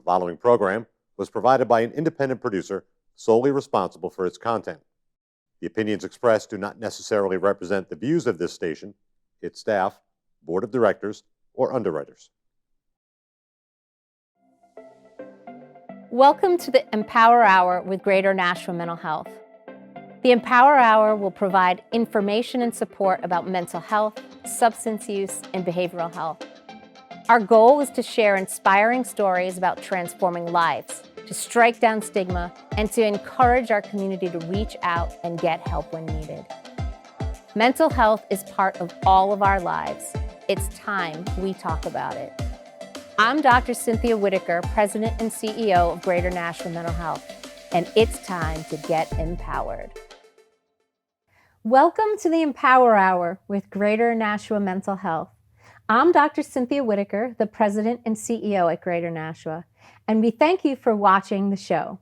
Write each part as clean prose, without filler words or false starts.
The following program was provided by an independent producer solely responsible for its content. The opinions expressed do not necessarily represent the views of this station, its staff, board of directors, or underwriters. Welcome to the Empower Hour with Greater Nashua Mental Health. The Empower Hour will provide information and support about mental health, substance use, and behavioral health. Our goal is to share inspiring stories about transforming lives, to strike down stigma, and to encourage our community to reach out and get help when needed. Mental health is part of all of our lives. It's time we talk about it. I'm Dr. Cynthia Whitaker, President and CEO of Greater Nashua Mental Health, and it's time to get empowered. Welcome to the Empower Hour with Greater Nashua Mental Health. I'm Dr. Cynthia Whitaker, the President and CEO at Greater Nashua, and we thank you for watching the show.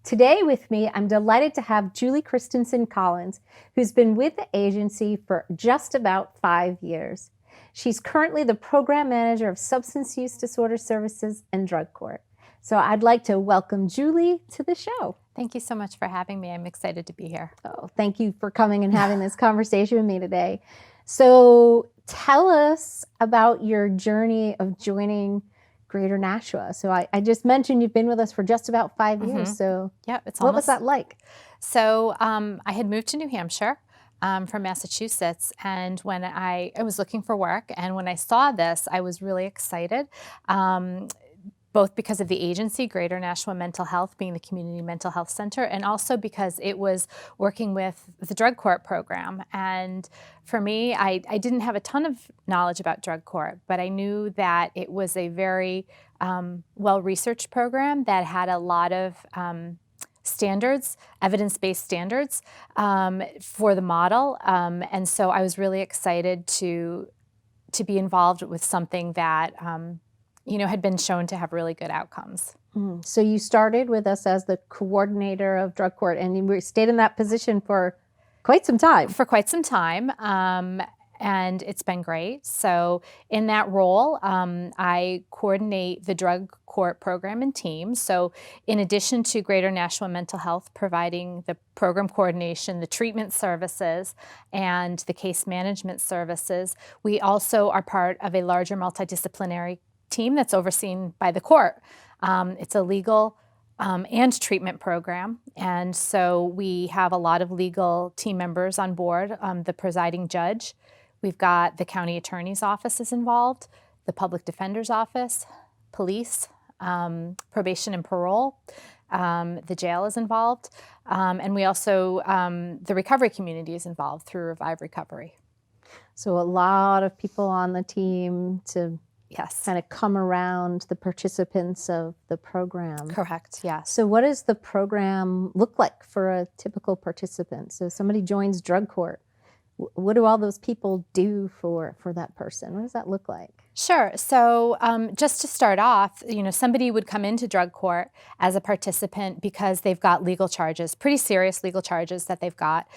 Today with me, I'm delighted to have Julie Christenson-Collins, who's been with the agency for just about 5 years. She's currently the Program Manager of Substance Use Disorder Services and Drug Court. So I'd like to welcome Julie to the show. Thank you so much for having me. I'm excited to be here. Oh, thank you for coming and having this conversation with me today. So tell us about your journey of joining Greater Nashua. So I just mentioned you've been with us for just about 5 years. So yeah, what was that like? So I had moved to New Hampshire from Massachusetts, and when I was looking for work, and when I saw this, I was really excited. Both because of the agency, Greater Nashua Mental Health being the community mental health center, and also because it was working with the drug court program. And for me, I didn't have a ton of knowledge about drug court, but I knew that it was a very well-researched program that had a lot of standards, evidence-based standards for the model. And so I was really excited to be involved with something that had been shown to have really good outcomes. So you started with us as the coordinator of drug court, and you stayed in that position for quite some time. For quite some time, and it's been great. So in that role, I coordinate the drug court program and team. So in addition to Greater Nashua Mental Health providing the program coordination, the treatment services, and the case management services, we also are part of a larger multidisciplinary team that's overseen by the court. It's a legal and treatment program, and so we have a lot of legal team members on board. The presiding judge, we've got the county attorney's office is involved, the public defender's office, police, probation and parole, the jail is involved, and we also, the recovery community is involved through Revive Recovery. So a lot of people on the team to yes, kind of come around the participants of the program. Correct, yeah. So what does the program look like for a typical participant? So somebody joins drug court. What do all those people do for that person? What does that look like? Sure. So just to start off, somebody would come into drug court as a participant because they've got legal charges, pretty serious legal charges that they've got,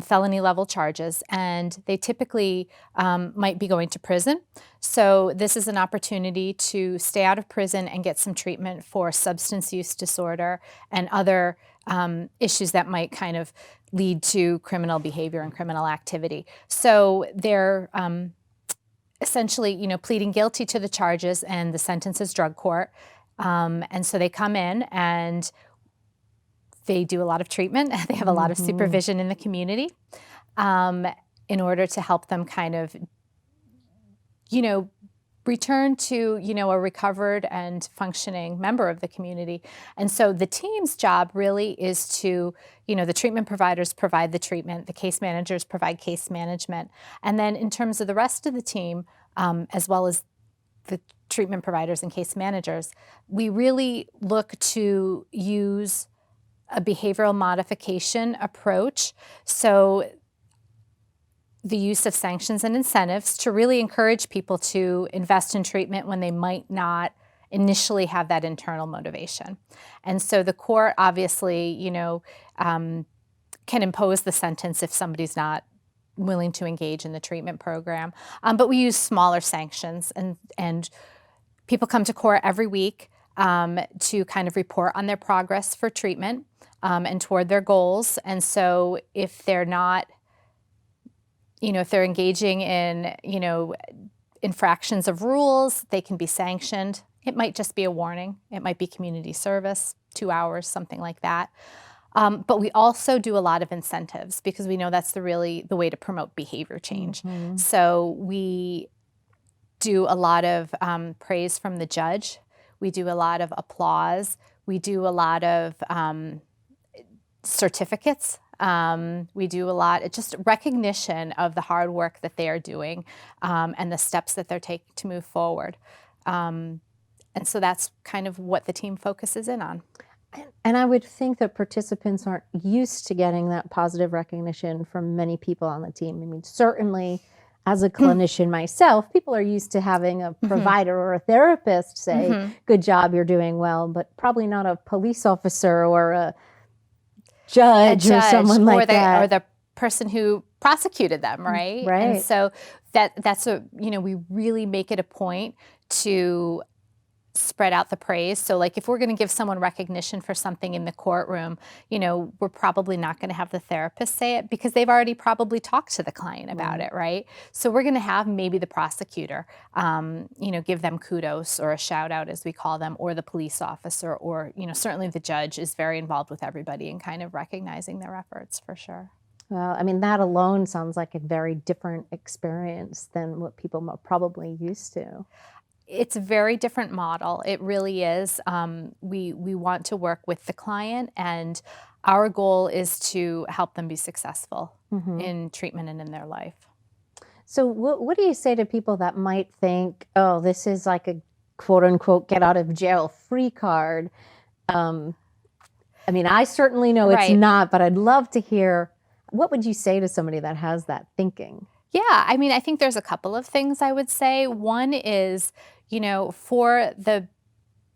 felony level charges, and they typically might be going to prison. So this is an opportunity to stay out of prison and get some treatment for substance use disorder and other issues that might kind of lead to criminal behavior and criminal activity. So they're essentially, pleading guilty to the charges, and the sentence is drug court. And so they come in and they do a lot of treatment. They have a lot of supervision in the community in order to help them kind of, return to, a recovered and functioning member of the community. And so the team's job really is to, the treatment providers provide the treatment, the case managers provide case management. And then in terms of the rest of the team, as well as the treatment providers and case managers, we really look to use a behavioral modification approach. So the use of sanctions and incentives to really encourage people to invest in treatment when they might not initially have that internal motivation. And so the court obviously, can impose the sentence if somebody's not willing to engage in the treatment program. But we use smaller sanctions, and people come to court every week. to kind of report on their progress for treatment and toward their goals. And so if they're not, if they're engaging in, infractions of rules, they can be sanctioned. It might just be a warning. It might be community service, 2 hours, something like that. But we also do a lot of incentives because we know that's the way to promote behavior change. Mhm. So we do a lot of praise from the judge. We do a lot of applause. We do a lot of certificates. We do a lot, just recognition of the hard work that they are doing and the steps that they're taking to move forward. And so that's kind of what the team focuses in on. And I would think that participants aren't used to getting that positive recognition from many people on the team. I mean, certainly as a clinician myself, people are used to having a provider or a therapist say, good job, you're doing well, but probably not a police officer or a judge or someone like that. Or the person who prosecuted them, right? Right. And so that's we really make it a point to spread out the praise. So like if we're going to give someone recognition for something in the courtroom, we're probably not going to have the therapist say it because they've already probably talked to the client about it, right? So we're going to have maybe the prosecutor, give them kudos or a shout out as we call them, or the police officer, or, certainly the judge is very involved with everybody in kind of recognizing their efforts for sure. Well, I mean, that alone sounds like a very different experience than what people are probably used to. It's a very different model. It really is. We want to work with the client, and our goal is to help them be successful in treatment and in their life. So what do you say to people that might think, oh, this is like a quote unquote get out of jail free card? I mean, I certainly know it's not, but I'd love to hear, what would you say to somebody that has that thinking? Yeah, I mean, I think there's a couple of things I would say. One is, for the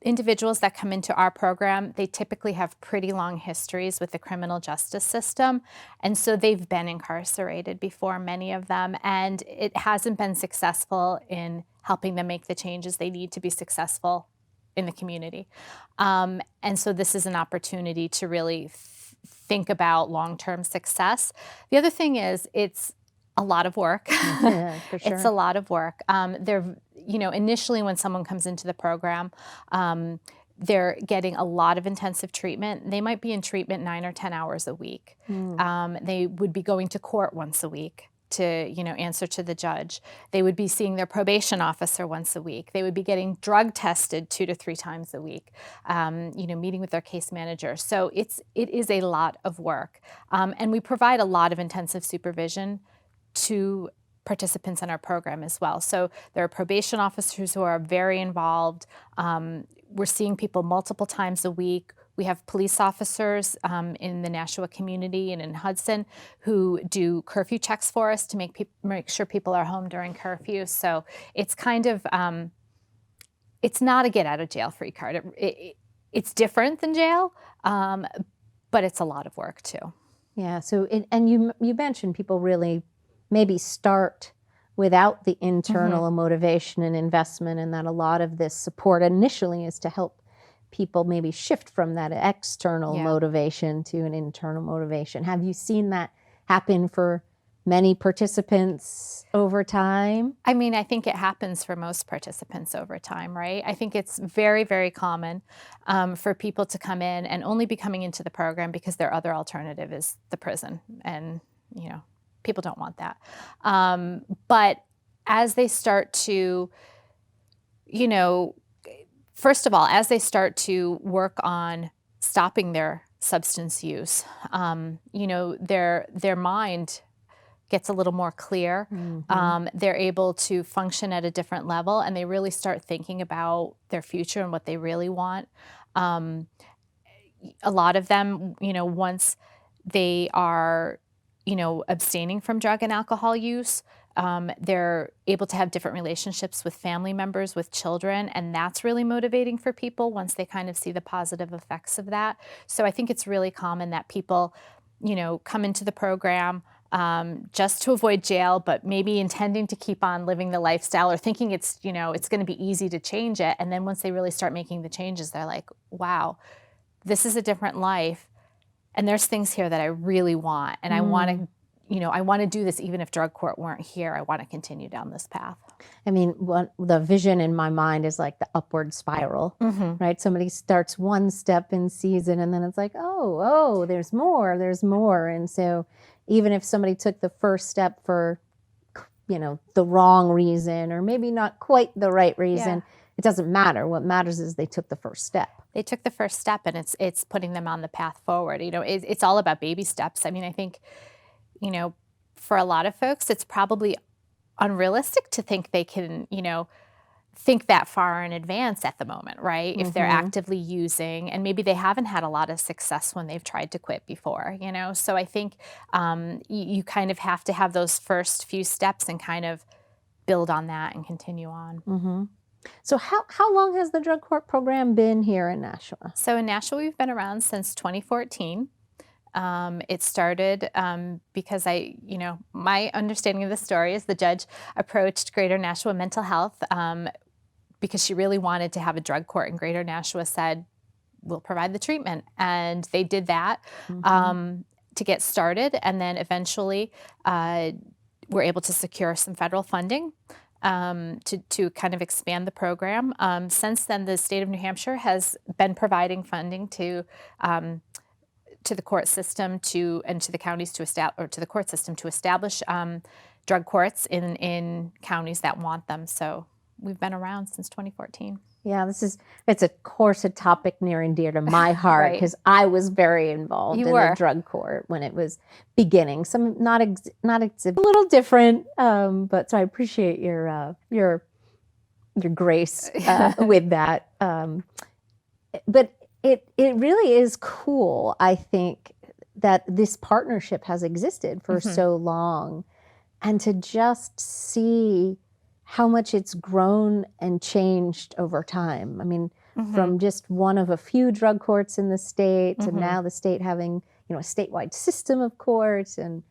individuals that come into our program, they typically have pretty long histories with the criminal justice system. And so they've been incarcerated before, many of them, and it hasn't been successful in helping them make the changes they need to be successful in the community. And so this is an opportunity to really think about long-term success. The other thing is it's a lot of work. Yeah, for sure. It's a lot of work. Initially when someone comes into the program, they're getting a lot of intensive treatment. They might be in treatment 9 or 10 hours a week. They would be going to court once a week to, answer to the judge. They would be seeing their probation officer once a week. They would be getting drug tested 2 to 3 times a week, meeting with their case manager. So it is a lot of work. And we provide a lot of intensive supervision to participants in our program as well. So there are probation officers who are very involved. We're seeing people multiple times a week. We have police officers in the Nashua community and in Hudson who do curfew checks for us to make sure people are home during curfew. So it's kind of, it's not a get out of jail free card. It's different than jail, but it's a lot of work too. Yeah, so, and you mentioned people really maybe start without the internal motivation and investment, and that a lot of this support initially is to help people maybe shift from that external motivation to an internal motivation. Have you seen that happen for many participants over time? I mean, I think it happens for most participants over time, right? I think it's very, very common for people to come in and only be coming into the program because their other alternative is the prison, and, people don't want that. But as they start to, first of all, as they start to work on stopping their substance use, their mind gets a little more clear. They're able to function at a different level, and they really start thinking about their future and what they really want. A lot of them, once they are abstaining from drug and alcohol use, they're able to have different relationships with family members, with children, and that's really motivating for people once they kind of see the positive effects of that. So I think it's really common that people, come into the program, just to avoid jail, but maybe intending to keep on living the lifestyle or thinking it's, it's going to be easy to change it. And then once they really start making the changes, they're like, wow, this is a different life. And there's things here that I really want. And I want to, I want to do this even if drug court weren't here. I want to continue down this path. I mean, the vision in my mind is like the upward spiral, right? Somebody starts one step in season and then it's like, oh, there's more. And so even if somebody took the first step for, the wrong reason or maybe not quite the right reason, it doesn't matter. What matters is they took the first step. They took the first step and it's putting them on the path forward. It's all about baby steps. I mean, I think, for a lot of folks, it's probably unrealistic to think they can, think that far in advance at the moment, right? If they're actively using, and maybe they haven't had a lot of success when they've tried to quit before, So I think you kind of have to have those first few steps and kind of build on that and continue on. So how long has the drug court program been here in Nashua? So in Nashua, we've been around since 2014. It started because my understanding of the story is the judge approached Greater Nashua Mental Health because she really wanted to have a drug court, and Greater Nashua said, we'll provide the treatment. And they did that to get started, and then eventually were able to secure some federal funding to kind of expand the program. Since then, the state of New Hampshire has been providing funding to the court system and to the counties to the court system to establish drug courts in counties that want them. So we've been around since 2014. Yeah, it's of course a topic near and dear to my heart because I was very involved in the drug court when it was beginning. Some not a little different, but so I appreciate your grace with that. But it really is cool, I think, that this partnership has existed for so long, and to just see how much it's grown and changed over time. I mean, from just one of a few drug courts in the state to now the state having, a statewide system of courts and,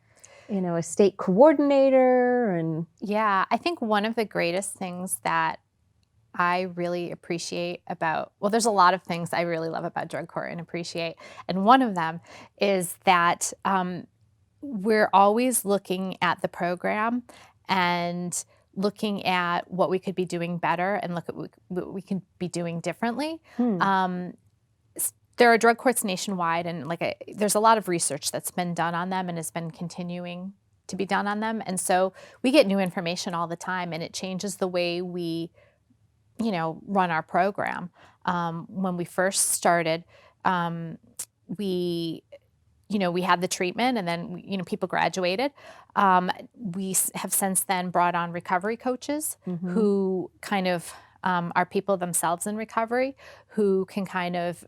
a state coordinator. And yeah, I think one of the greatest things that I really appreciate there's a lot of things I really love about drug court and appreciate. And one of them is that we're always looking at the program and looking at what we could be doing better and look at what we could be doing differently. There are drug courts nationwide, and there's a lot of research that's been done on them and has been continuing to be done on them. And so we get new information all the time, and it changes the way we run our program. When we first started, we had the treatment, and then, people graduated. We have since then brought on recovery coaches who kind of are people themselves in recovery, who can kind of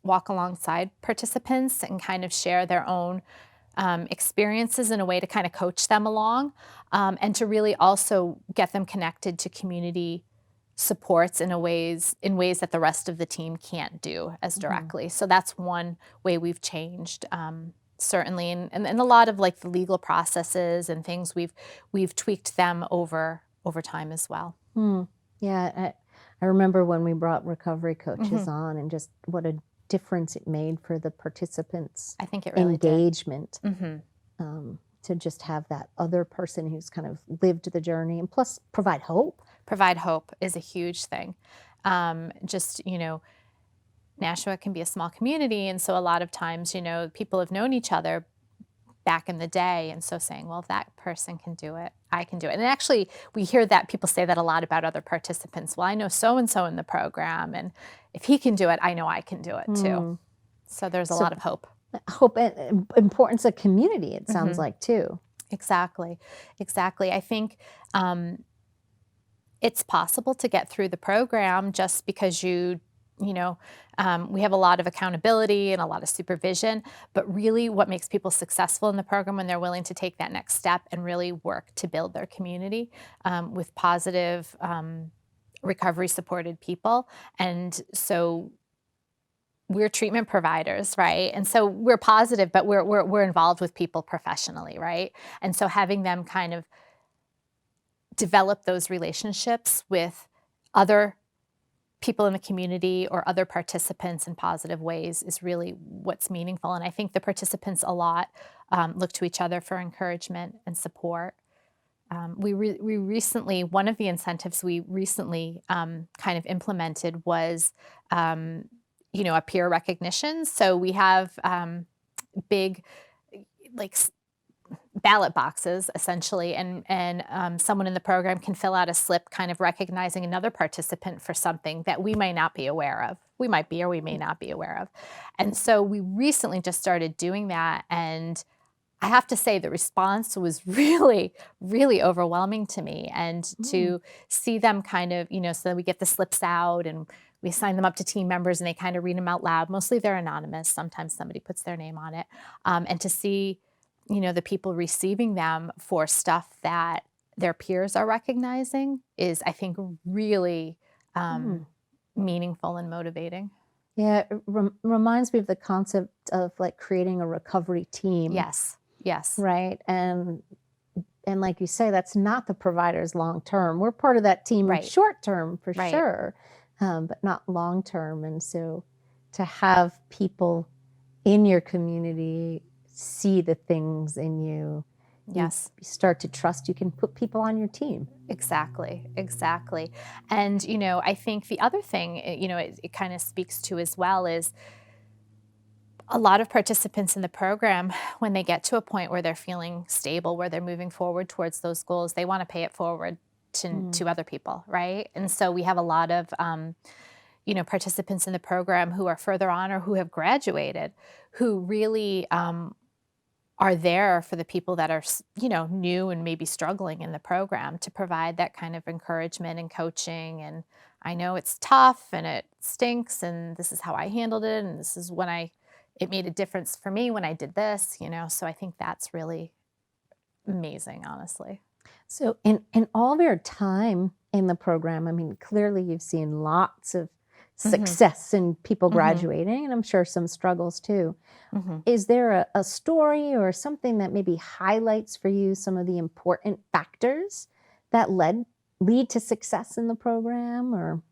walk alongside participants and kind of share their own experiences in a way to kind of coach them along, and to really also get them connected to community supports in ways that the rest of the team can't do as directly. So that's one way we've changed, certainly, and a lot of the legal processes and things we've tweaked them over time as well. Yeah, I remember when we brought recovery coaches on, and just what a difference it made for the participants. I think it really engagement. To just have that other person who's kind of lived the journey, and plus provide hope. Provide hope is a huge thing. Nashua can be a small community, and so a lot of times, people have known each other back in the day, and so saying, well, if that person can do it, I can do it. And actually, we hear that people say that a lot about other participants. Well, I know so-and-so in the program, and if he can do it, I know I can do it too. So there's a lot of hope. Hope and importance of community, it sounds like, too. Exactly. I think it's possible to get through the program just because we have a lot of accountability and a lot of supervision, but really what makes people successful in the program when they're willing to take that next step and really work to build their community with positive recovery supported people. And so we're treatment providers, right? And so we're positive, but we're involved with people professionally, right? And so having them kind of develop those relationships with other people in the community or other participants in positive ways is really what's meaningful. And I think the participants a lot look to each other for encouragement and support. We recently, one of the incentives we recently kind of implemented was, a peer recognition. So we have big, like ballot boxes essentially, and someone in the program can fill out a slip kind of recognizing another participant for something that we may not be aware of. We might be or we may not be aware of. And so we recently just started doing that, and I have to say the response was really, really overwhelming to me. And to see them kind of, so we get the slips out and we sign them up to team members and they kind of read them out loud. Mostly they're anonymous. Sometimes somebody puts their name on it. And to see, the people receiving them for stuff that their peers are recognizing is, I think, really meaningful and motivating. Yeah, it reminds me of the concept of like creating a recovery team. Yes. Right. And like you say, that's not the providers long term. We're part of that team Right. in short term for Right. sure, but not long term. And so to have people in your community see the things in you, Yes. you start to trust you can put people on your team. Exactly. And, I think the other thing, it kind of speaks to as well is a lot of participants in the program, when they get to a point where they're feeling stable, where they're moving forward towards those goals, they want to pay it forward to other people, right? And so we have a lot of, participants in the program who are further on or who have graduated, who really are there for the people that are, new and maybe struggling in the program, to provide that kind of encouragement and coaching. And I know it's tough and it stinks, and this is how I handled it, and this is when it made a difference for me when I did this, so I think that's really amazing, honestly. So in all of your time in the program, I mean, clearly you've seen lots of success in people graduating, and I'm sure some struggles too. Is there a story or something that maybe highlights for you some of the important factors that lead to success in the program? Or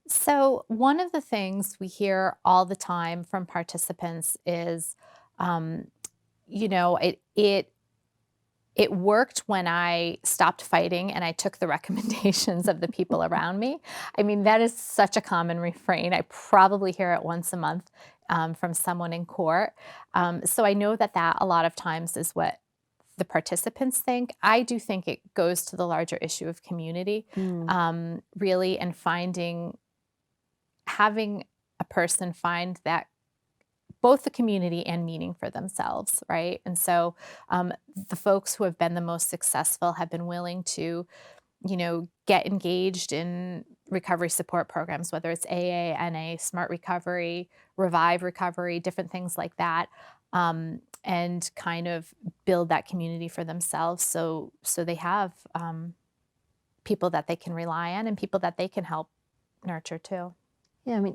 So one of the things we hear all the time from participants is, it worked when I stopped fighting and I took the recommendations of the people around me. I mean, that is such a common refrain. I probably hear it once a month from someone in court. So I know that a lot of times is what the participants think. I do think it goes to the larger issue of community, really, and having a person find that both the community and meaning for themselves, right? And so the folks who have been the most successful have been willing to, get engaged in recovery support programs, whether it's AA, NA, Smart Recovery, Revive Recovery, different things like that, and kind of build that community for themselves. So they have people that they can rely on and people that they can help nurture too. yeah, I mean,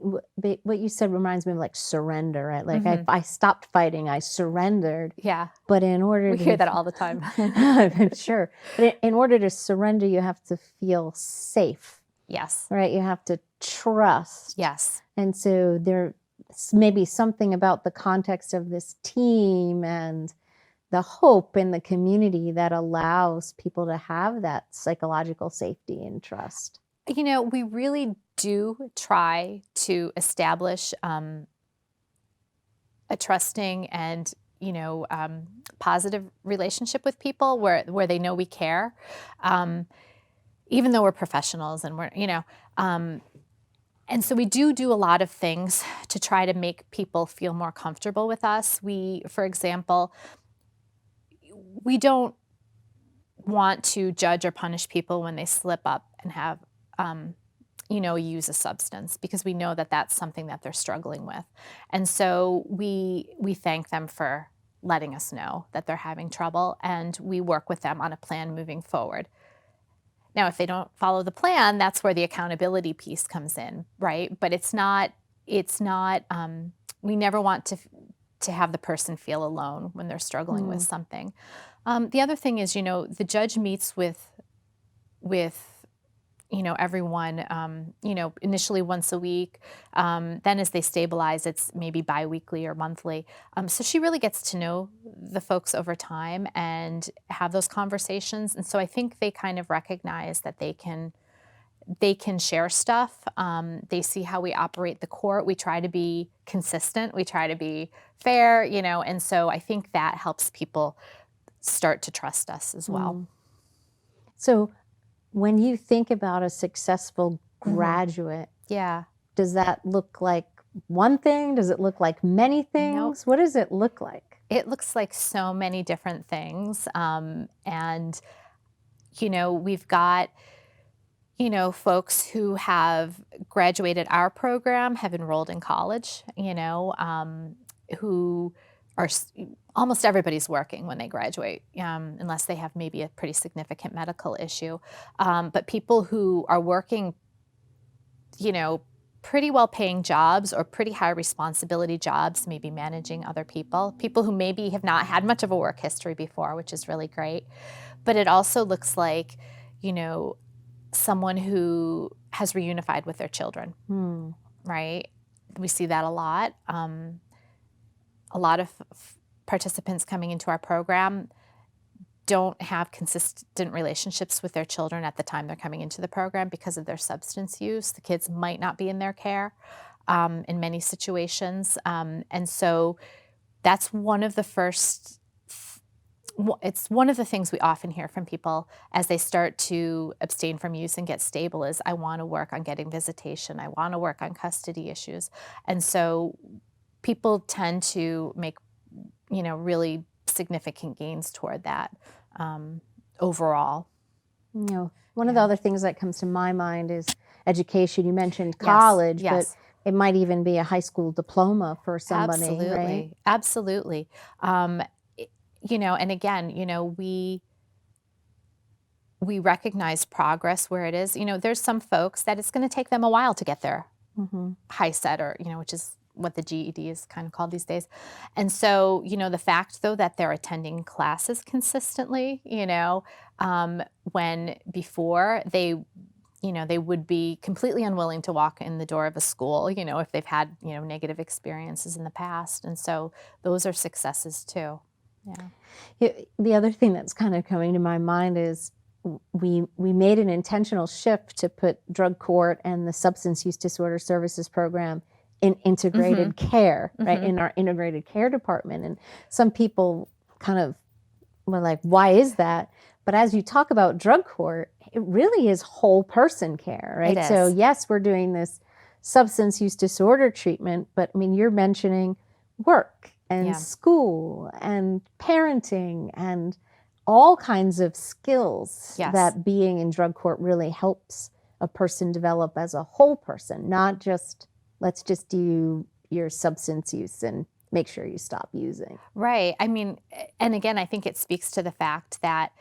what you said reminds me of like surrender, right? Like I stopped fighting, I surrendered. Yeah. But in order We to hear that all the time. I'm sure. But in order to surrender, you have to feel safe, Yes. right? You have to trust. Yes. And so there's maybe something about the context of this team and the hope in the community that allows people to have that psychological safety and trust. We really do try to establish a trusting and, positive relationship with people where they know we care, even though we're professionals and we're, and so we do a lot of things to try to make people feel more comfortable with us. For example, we don't want to judge or punish people when they slip up and have use a substance, because we know that that's something that they're struggling with. And so we thank them for letting us know that they're having trouble, and we work with them on a plan moving forward. Now, if they don't follow the plan, that's where the accountability piece comes in, right? But it's not it's not, we never want to have the person feel alone when they're struggling with something. The other thing is, the judge meets with everyone, initially once a week. Then as they stabilize, it's maybe biweekly or monthly. So she really gets to know the folks over time and have those conversations. And so I think they kind of recognize that they can share stuff. They see how we operate the court. We try to be consistent. We try to be fair, and so I think that helps people start to trust us as well. So when you think about a successful graduate, Yeah. does that look like one thing? Does it look like many things? Nope. What does it look like? It looks like so many different things. And, we've got, folks who have graduated our program, have enrolled in college, who are, almost everybody's working when they graduate, unless they have maybe a pretty significant medical issue. But people who are working, pretty well-paying jobs or pretty high responsibility jobs, maybe managing other people who maybe have not had much of a work history before, which is really great. But it also looks like, someone who has reunified with their children, right? We see that a lot. A lot of participants coming into our program don't have consistent relationships with their children at the time they're coming into the program because of their substance use. The kids might not be in their care in many situations. And so that's one of the first, it's one of the things we often hear from people as they start to abstain from use and get stable is, I want to work on getting visitation. I want to work on custody issues. And so people tend to make, really significant gains toward that overall. One of the other things that comes to my mind is education. You mentioned Yes, college, yes. but it might even be a high school diploma for somebody, Absolutely. right? Absolutely. And again, we recognize progress where it is. There's some folks that it's going to take them a while to get their high set or, which is what the GED is kind of called these days. And so, the fact though that they're attending classes consistently, when before they would be completely unwilling to walk in the door of a school, if they've had, negative experiences in the past. And so those are successes too. Yeah. The other thing that's kind of coming to my mind is we made an intentional shift to put drug court and the substance use disorder services program in integrated care, right, in our integrated care department. And some people kind of were like, why is that? But as you talk about drug court, it really is whole person care, right? It is. So yes, we're doing this substance use disorder treatment, but I mean, you're mentioning work and school and parenting and all kinds of skills that being in drug court really helps a person develop as a whole person, not just let's just do your substance use and make sure you stop using. Right. I mean, and again, I think it speaks to the fact that,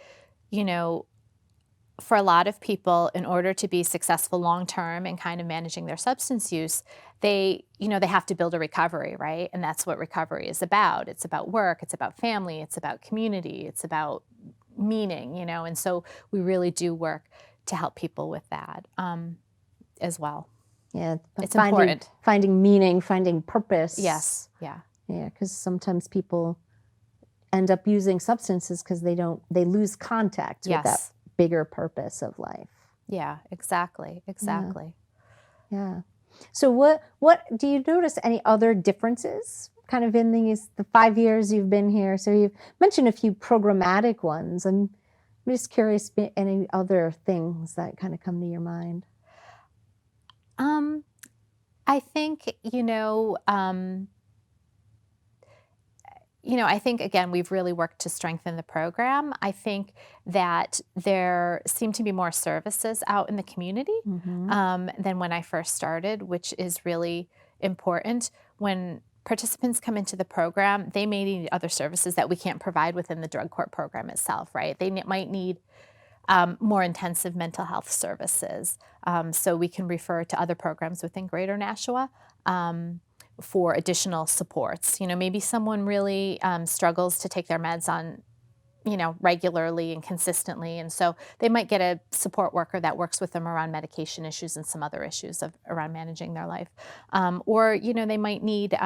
for a lot of people, in order to be successful long-term in kind of managing their substance use, they have to build a recovery, right? And that's what recovery is about. It's about work, it's about family, it's about community, it's about meaning, and so we really do work to help people with that as well. Yeah, it's important. Finding meaning, finding purpose. Yes, yeah. Yeah, because sometimes people end up using substances because they lose contact with that bigger purpose of life. Yeah, exactly. Yeah. So what do you notice any other differences kind of in the 5 years you've been here? So you've mentioned a few programmatic ones. I'm just curious, any other things that kind of come to your mind? I think, I think, again, we've really worked to strengthen the program. I think that there seem to be more services out in the community than when I first started, which is really important. When participants come into the program, they may need other services that we can't provide within the drug court program itself, right? They might need more intensive mental health services. So we can refer to other programs within Greater Nashua for additional supports. Maybe someone really struggles to take their meds on regularly and consistently. And so they might get a support worker that works with them around medication issues and some other issues around managing their life. Or they might need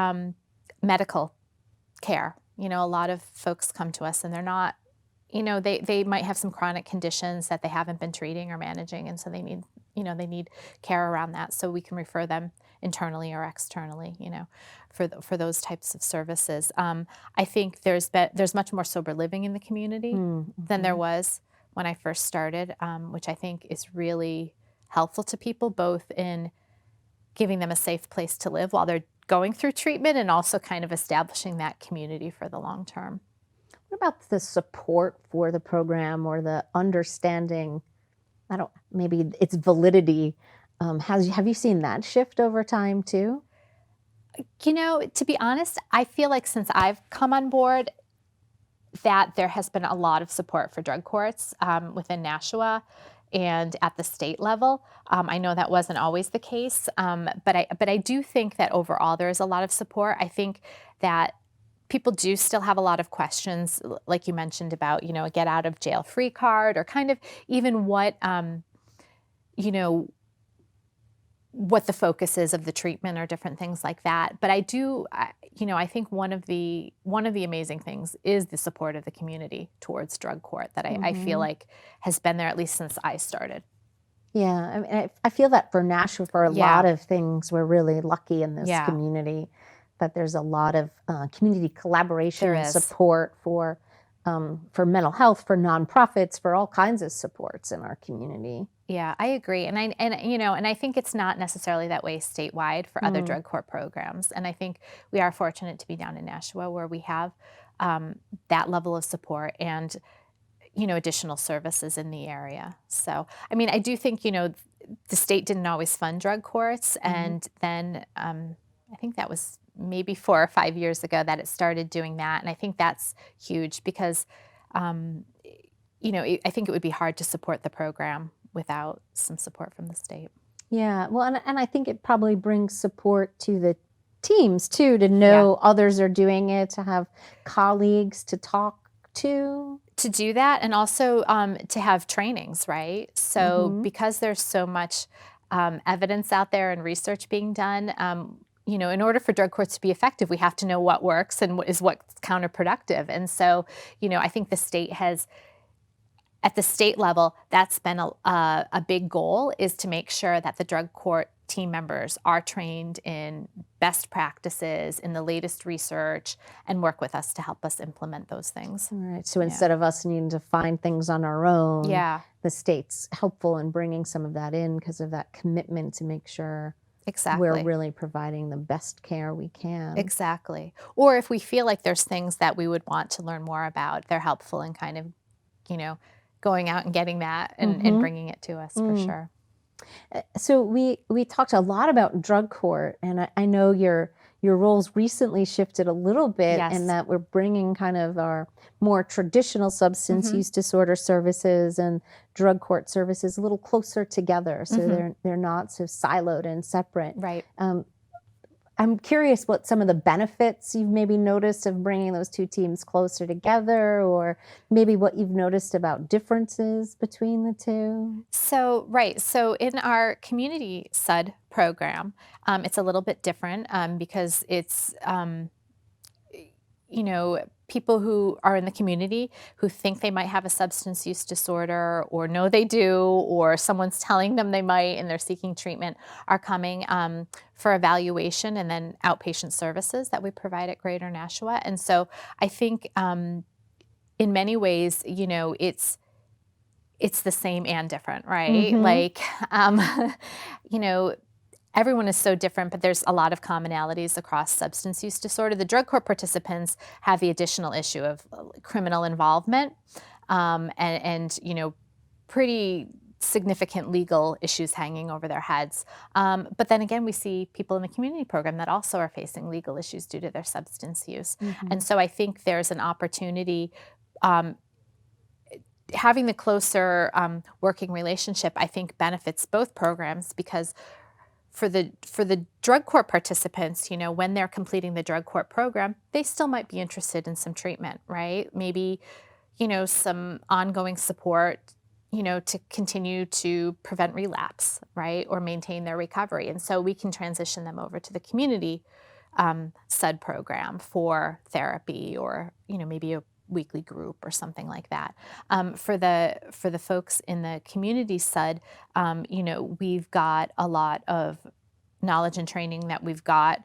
medical care. A lot of folks come to us and they're not, they might have some chronic conditions that they haven't been treating or managing. And so they need, they need care around that. So we can refer them internally or externally, for those types of services. I think there's much more sober living in the community than there was when I first started, which I think is really helpful to people, both in giving them a safe place to live while they're going through treatment and also kind of establishing that community for the long term. What about the support for the program or the understanding, maybe its validity? Have you seen that shift over time too? To be honest, I feel like since I've come on board that there has been a lot of support for drug courts within Nashua and at the state level. I know that wasn't always the case, but I do think that overall there is a lot of support. I think that people do still have a lot of questions, like you mentioned about, a get out of jail free card, or kind of even what the focus is of the treatment or different things like that. But I think one of the amazing things is the support of the community towards drug court that I feel like has been there at least since I started. Yeah, I mean, I feel that for Nashua, for a lot of things, we're really lucky in this community, that there's a lot of community collaboration and support for mental health, for nonprofits, for all kinds of supports in our community. Yeah, I agree. And I think it's not necessarily that way statewide for other drug court programs. And I think we are fortunate to be down in Nashua where we have that level of support and, additional services in the area. So, I mean, I do think, the state didn't always fund drug courts. And then I think that was maybe 4 or 5 years ago that it started doing that. And I think that's huge because, I think it would be hard to support the program without some support from the state. Yeah, well, and I think it probably brings support to the teams too, to know others are doing it, to have colleagues to talk to. To do that, and also to have trainings, right? So because there's so much evidence out there and research being done, in order for drug courts to be effective, we have to know what works and what is what's counterproductive. And so, I think the state has, at the state level, that's been a big goal, is to make sure that the drug court team members are trained in best practices, in the latest research, and work with us to help us implement those things. All right. So instead of us needing to find things on our own, the state's helpful in bringing some of that in because of that commitment to make sure we're really providing the best care we can. Exactly. Or if we feel like there's things that we would want to learn more about, they're helpful in kind of, going out and getting that and bringing it to us for sure. So we talked a lot about drug court, and I know your roles recently shifted a little bit in that we're bringing kind of our more traditional substance use disorder services and drug court services a little closer together, so they're not so siloed and separate. Right. I'm curious what some of the benefits you've maybe noticed of bringing those two teams closer together, or maybe what you've noticed about differences between the two. So in our community SUD program, it's a little bit different because it's, people who are in the community who think they might have a substance use disorder or know they do, or someone's telling them they might and they're seeking treatment, are coming for evaluation and then outpatient services that we provide at Greater Nashua. And so I think in many ways, it's the same and different, right? Like, everyone is so different, but there's a lot of commonalities across substance use disorder. The drug court participants have the additional issue of criminal involvement and pretty significant legal issues hanging over their heads. But then again, we see people in the community program that also are facing legal issues due to their substance use. And so I think there's an opportunity having the closer working relationship, I think, benefits both programs, because for the drug court participants, when they're completing the drug court program, they still might be interested in some treatment, right? Maybe, some ongoing support, to continue to prevent relapse, right? Or maintain their recovery. And so we can transition them over to the community SUD program for therapy, or, maybe a weekly group or something like that. For the folks in the community SUD, we've got a lot of knowledge and training that we've got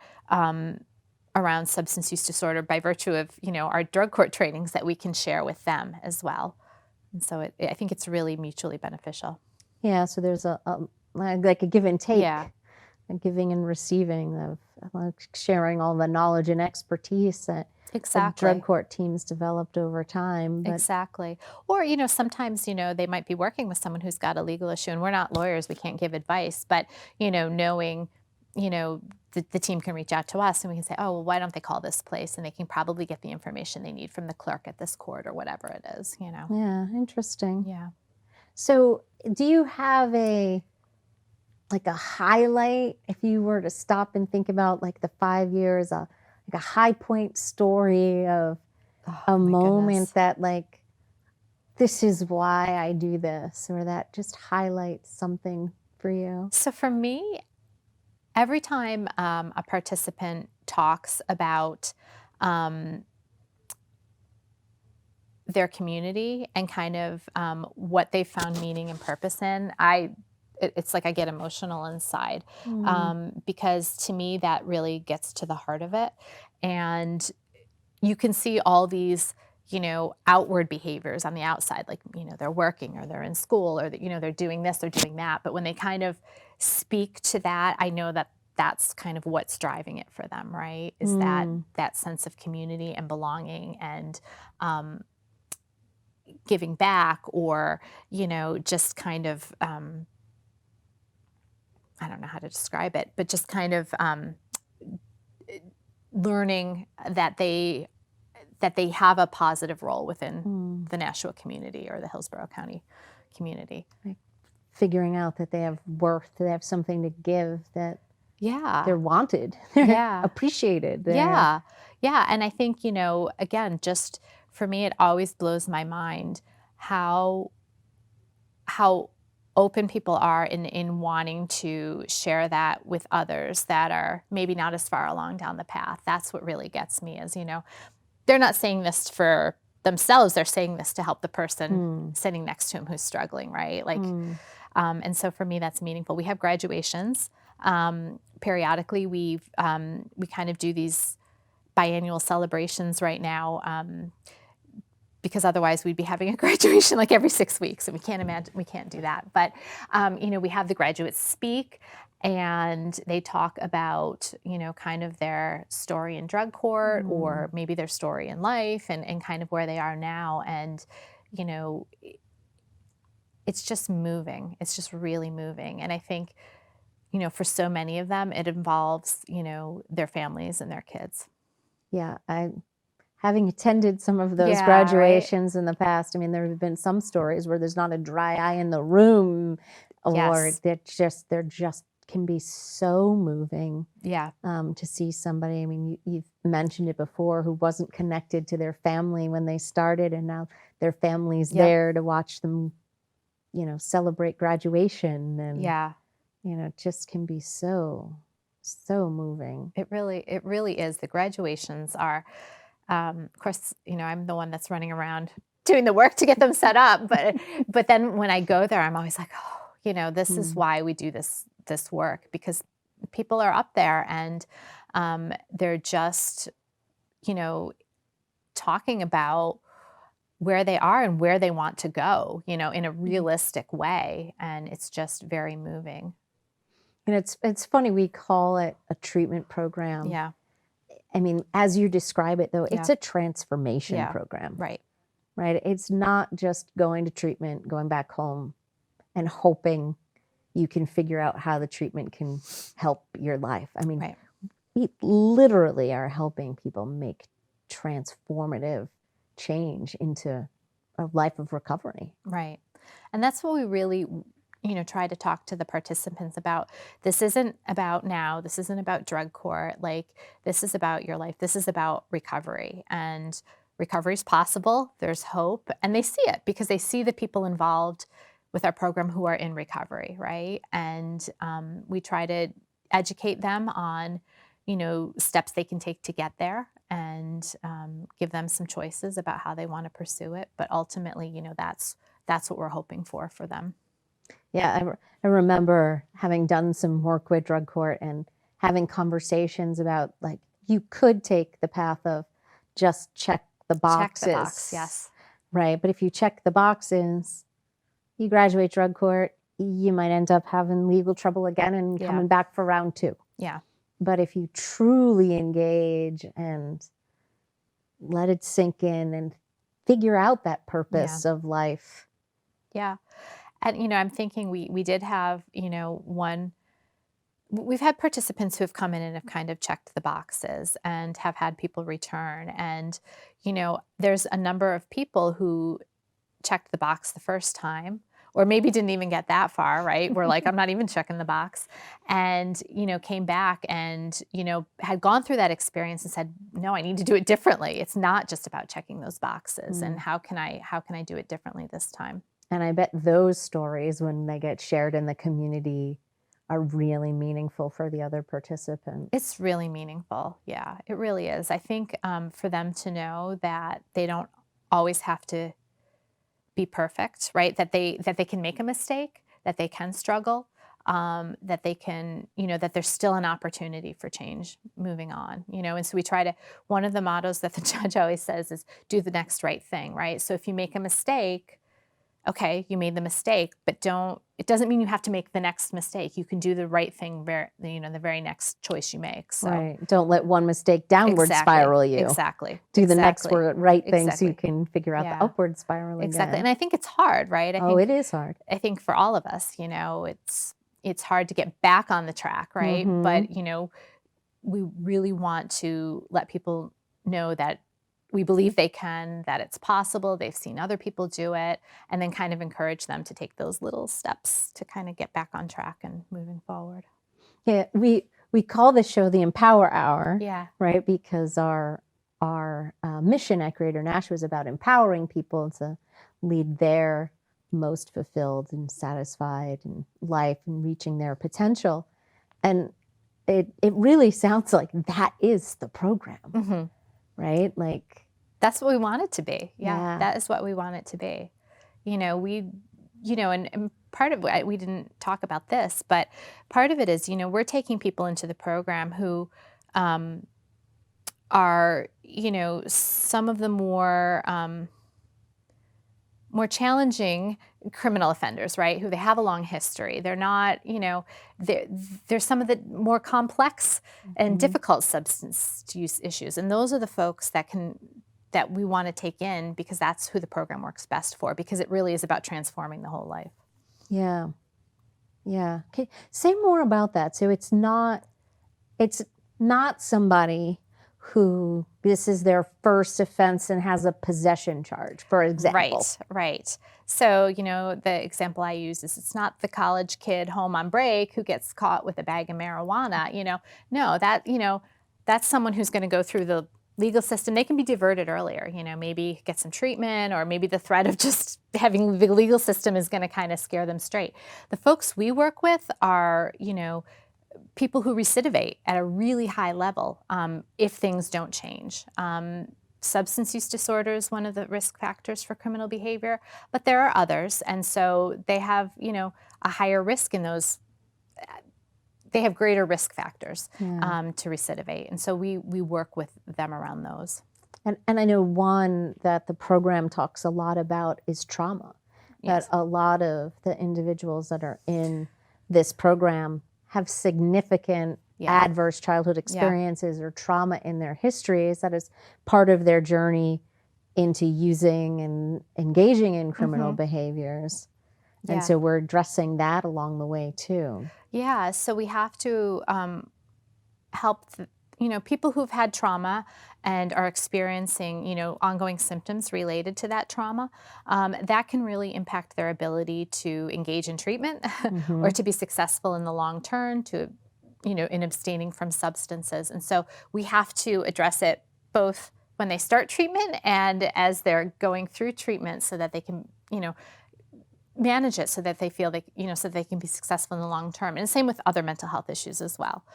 around substance use disorder by virtue of, our drug court trainings that we can share with them as well. And so I think it's really mutually beneficial. Yeah, so there's like a give and take, Yeah. a giving and receiving of sharing all the knowledge and expertise that the Exactly. drug court teams developed over time. But Exactly. Or, sometimes, they might be working with someone who's got a legal issue, and we're not lawyers, we can't give advice, but, knowing, the team can reach out to us and we can say, oh, well, why don't they call this place? And they can probably get the information they need from the clerk at this court or whatever it is, yeah, interesting. Yeah. So do you have a highlight, if you were to stop and think about like the 5 years, like a high point story of a moment that like, this is why I do this, or that just highlights something for you? So for me, every time a participant talks about their community and kind of what they found meaning and purpose in, it's like I get emotional inside, because to me that really gets to the heart of it. And you can see all these, outward behaviors on the outside, like, they're working or they're in school or, they're doing this, they're doing that. But when they kind of speak to that, I know that that's kind of what's driving it for them, right? Is that sense of community and belonging and giving back, or, just kind of, I don't know how to describe it, but just kind of learning that they have a positive role within the Nashua community or the Hillsborough County community. Like figuring out that they have worth, they have something to give, that they're wanted, they're appreciated. Yeah. And I think, again, just for me, it always blows my mind how open people are in wanting to share that with others that are maybe not as far along down the path. That's what really gets me is, they're not saying this for themselves. They're saying this to help the person sitting next to them who's struggling, right? Like, and so for me, that's meaningful. We have graduations. Periodically, we kind of do these biannual celebrations right now, because otherwise we'd be having a graduation like every 6 weeks, and we can't do that. But, we have the graduates speak, and they talk about, kind of their story in drug court, or maybe their story in life, and kind of where they are now. And, it's just moving. It's just really moving. And I think, for so many of them, it involves, their families and their kids. Yeah, having attended some of those graduations in the past, I mean, there have been some stories where there's not a dry eye in the room, or they're just can be so moving. Yeah. To see somebody, I mean, you've mentioned it before, who wasn't connected to their family when they started, and now their family's there to watch them, celebrate graduation, and it just can be so moving. It really is. The graduations are, of course, I'm the one that's running around doing the work to get them set up, but then when I go there, I'm always like, oh, this is why we do this work, because people are up there and they're just, talking about where they are and where they want to go, in a realistic way, and it's just very moving. And it's funny, we call it a treatment program. Yeah. I mean, as you describe it, though, it's a transformation program. Right. Right. It's not just going to treatment, going back home, and hoping you can figure out how the treatment can help your life. I mean, we literally are helping people make transformative change into a life of recovery. Right. And that's what we really, try to talk to the participants about. This isn't about now. This isn't about drug court. Like, this is about your life. This is about recovery. And recovery is possible. There's hope. And they see it because they see the people involved with our program who are in recovery, right? And we try to educate them on, steps they can take to get there, and give them some choices about how they want to pursue it. But ultimately, that's what we're hoping for them. Yeah, I remember having done some work with drug court and having conversations about, like, you could take the path of just check the boxes. Check the box, yes. Right, but if you check the boxes, you graduate drug court, you might end up having legal trouble again and coming back for round 2. Yeah. But if you truly engage and let it sink in and figure out that purpose of life. Yeah. And, I'm thinking we did have, we've had participants who have come in and have kind of checked the boxes and have had people return. And, there's a number of people who checked the box the first time, or maybe didn't even get that far, right? We're like, I'm not even checking the box. And, came back and, had gone through that experience and said, no, I need to do it differently. It's not just about checking those boxes. And how can I do it differently this time? And I bet those stories, when they get shared in the community, are really meaningful for the other participants. It's really meaningful. Yeah, it really is. I think for them to know that they don't always have to be perfect, right? That they can make a mistake, that they can struggle, that they can, that there's still an opportunity for change moving on, and so we try to, one of the mottos that the judge always says is do the next right thing, right? So if you make a mistake, okay, you made the mistake, but it doesn't mean you have to make the next mistake. You can do the right thing, the very next choice you make. So. Right. Don't let one mistake downward spiral you. Exactly. Do the next right thing so you Exactly. can figure out the upward spiral again. Exactly. And I think it's hard, right? It is hard. I think for all of us, it's hard to get back on the track, right? But, we really want to let people know that we believe they can, that it's possible, they've seen other people do it, and then kind of encourage them to take those little steps to kind of get back on track and moving forward. Yeah, we call this show the Empower Hour, right? Because our mission at Greater Nashua is about empowering people to lead their most fulfilled and satisfied in life and reaching their potential. And it really sounds like that is the program, right? Like, that's what we want it to be. Yeah, that is what we want it to be. And part of it, we didn't talk about this, but part of it is, we're taking people into the program who are, some of the more challenging criminal offenders, right? Who they have a long history. They're not, there's some of the more complex and difficult substance use issues. And those are the folks that we want to take in, because that's who the program works best for, because it really is about transforming the whole life. Yeah. Yeah. Okay. Say more about that. So it's not somebody who this is their first offense and has a possession charge, for example. Right. So, the example I use is it's not the college kid home on break who gets caught with a bag of marijuana, No, that's someone who's going to go through the legal system. They can be diverted earlier, maybe get some treatment, or maybe the threat of just having the legal system is going to kind of scare them straight. The folks we work with are, people who recidivate at a really high level if things don't change. Substance use disorder is one of the risk factors for criminal behavior, but there are others. And so they have, a higher risk in those. They have greater risk factors to recidivate. And so we work with them around those. And I know one that the program talks a lot about is trauma. That a lot of the individuals that are in this program have significant adverse childhood experiences or trauma in their histories that is part of their journey into using and engaging in criminal behaviors. And so we're addressing that along the way too. Yeah, so we have to help people who've had trauma and are experiencing, ongoing symptoms related to that trauma, that can really impact their ability to engage in treatment or to be successful in the long term, in abstaining from substances. And so we have to address it both when they start treatment and as they're going through treatment so that they can, manage it so that they feel so they can be successful in the long term. And same with other mental health issues as well.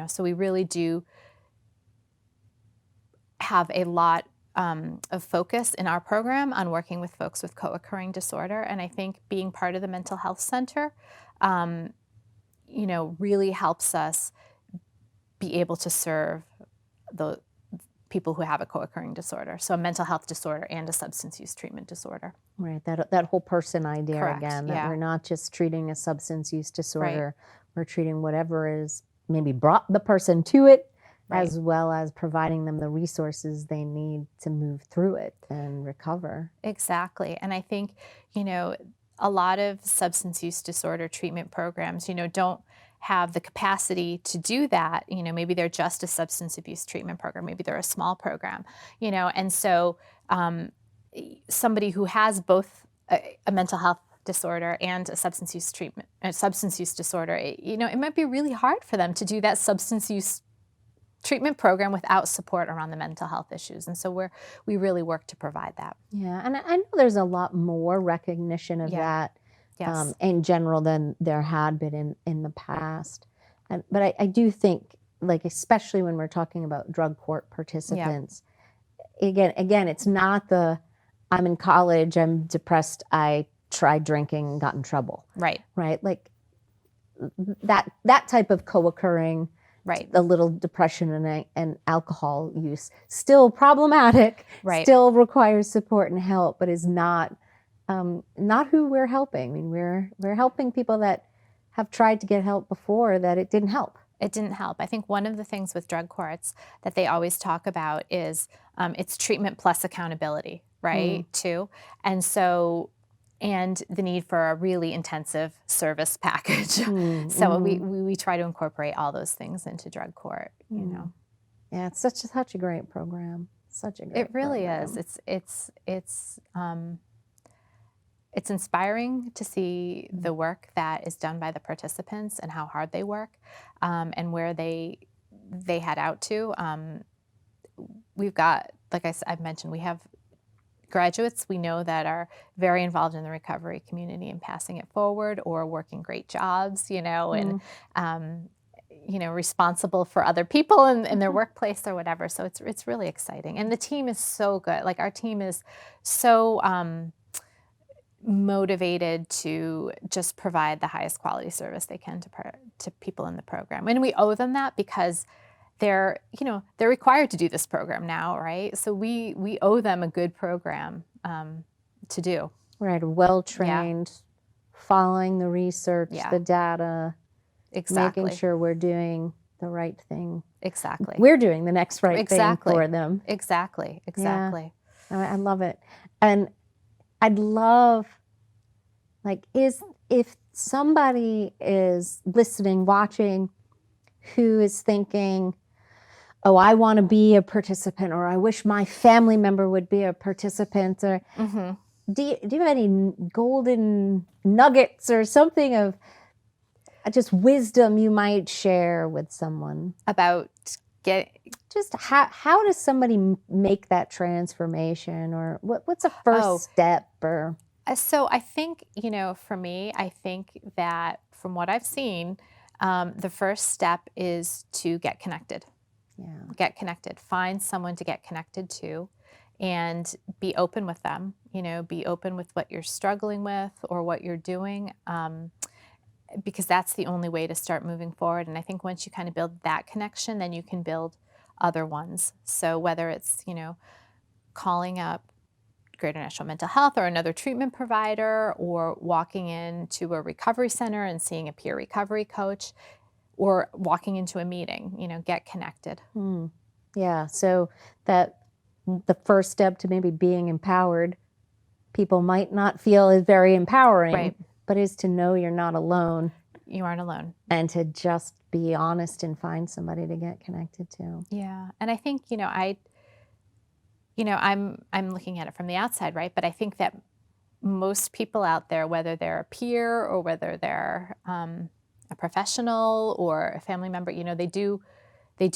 So we really do have a lot of focus in our program on working with folks with co-occurring disorder. And I think being part of the mental health center, really helps us be able to serve the people who have a co-occurring disorder. So a mental health disorder and a substance use treatment disorder. Right, that whole person idea. Correct, again, that yeah. we're not just treating a substance use disorder, we're treating whatever is maybe brought the person to it, as well as providing them the resources they need to move through it and recover. Exactly. And I think, a lot of substance use disorder treatment programs, don't have the capacity to do that. Maybe they're just a substance abuse treatment program. Maybe they're a small program, and so somebody who has both a mental health disorder and a substance use disorder, it might be really hard for them to do that substance use treatment program without support around the mental health issues. And so we really work to provide that. Yeah, and I know there's a lot more recognition of that Yes. in general than there had been in the past. But I do think, like, especially when we're talking about drug court participants, again, it's not I'm in college, I'm depressed, I tried drinking and got in trouble. Right. Like that type of co-occurring, a little depression and alcohol use, still problematic, still requires support and help, but is not who we're helping. I mean, we're helping people that have tried to get help before that it didn't help. It didn't help. I think one of the things with drug courts that they always talk about is it's treatment plus accountability, right? Too. And so, and the need for a really intensive service package. So we try to incorporate all those things into drug court, Yeah, it's such a great program. Such a great program. It really is. It's inspiring to see the work that is done by the participants and how hard they work, and where they head out to. We've got, like I've mentioned, we have graduates we know that are very involved in the recovery community and passing it forward, or working great jobs, and responsible for other people in their workplace or whatever. So it's really exciting, and the team is so good. Like, our team is so motivated to just provide the highest quality service they can to people in the program, and we owe them that because they're required to do this program now, right? So we owe them a good program to do. Right, well-trained, following the research, the data, exactly, making sure we're doing the right thing. Exactly. We're doing the next right thing for them. Exactly. Yeah. I love it. And I'd love, if somebody is listening, watching, who is thinking, oh, I want to be a participant, or I wish my family member would be a participant, or do you have any golden nuggets or something of just wisdom you might share with someone about just how does somebody make that transformation, or what's a first step? Or so I think, for me, I think that from what I've seen, the first step is to get connected. Get connected. Find someone to get connected to, and be open with them. Be open with what you're struggling with or what you're doing, because that's the only way to start moving forward. And I think once you kind of build that connection, then you can build other ones. So whether it's, calling up Greater Nashua Mental Health or another treatment provider, or walking into a recovery center and seeing a peer recovery coach, or walking into a meeting, get connected. Yeah, so that the first step to maybe being empowered, people might not feel is very empowering, but is to know you're not alone. You aren't alone. and to just be honest and find somebody to get connected to. Yeah. And I think, I'm looking at it from the outside, right? But I think that most people out there, whether they're a peer or whether they're a professional or a family member, they do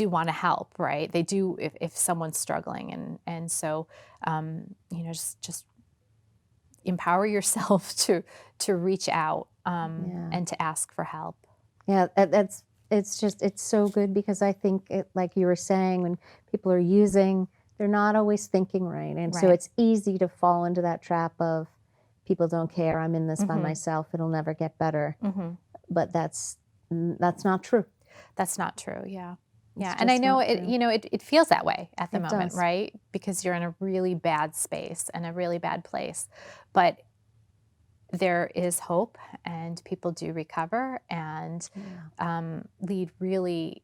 want to help, right? They do if someone's struggling, and so just empower yourself to reach out and to ask for help. Yeah, it's so good, because I think like you were saying, when people are using, they're not always thinking right, and so Right. it's easy to fall into that trap of people don't care. I'm in this by myself. It'll never get better. But that's not true. That's not true. Yeah. Yeah. It's And I just know not it, true. it feels that way at the It moment, does. right? Because you're in a really bad space and a really bad place. But there is hope, and people do recover and lead really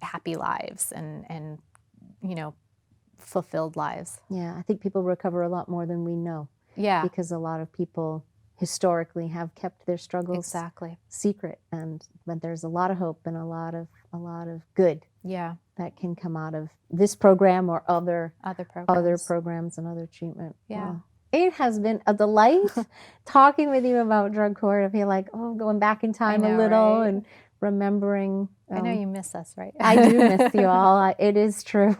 happy lives and fulfilled lives. Yeah, I think people recover a lot more than we know, Yeah. because a lot of people historically have kept their struggles Exactly. secret, but there's a lot of hope and a lot of good Yeah. that can come out of this program or other Other programs and other treatment. Yeah. Wow. It has been a delight talking with you about drug court. I feel like, going back in time know, a little, right? and remembering. I know you miss us, right? I do miss you all. It is true.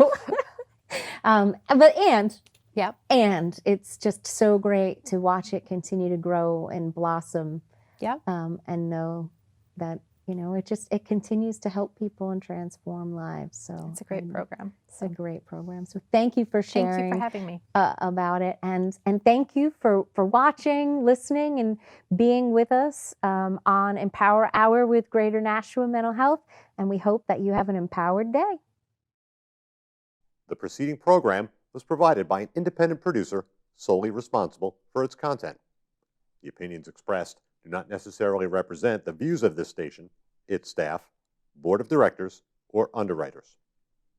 Yep. And it's just so great to watch it continue to grow and blossom. Yep. And know that, it continues to help people and transform lives. So It's a great program. It's a great program. So thank you for sharing. Thank you for having me. About it, and thank you for watching, listening, and being with us on Empower Hour with Greater Nashua Mental Health. And we hope that you have an empowered day. The preceding program was provided by an independent producer solely responsible for its content. The opinions expressed do not necessarily represent the views of this station, its staff, board of directors, or underwriters.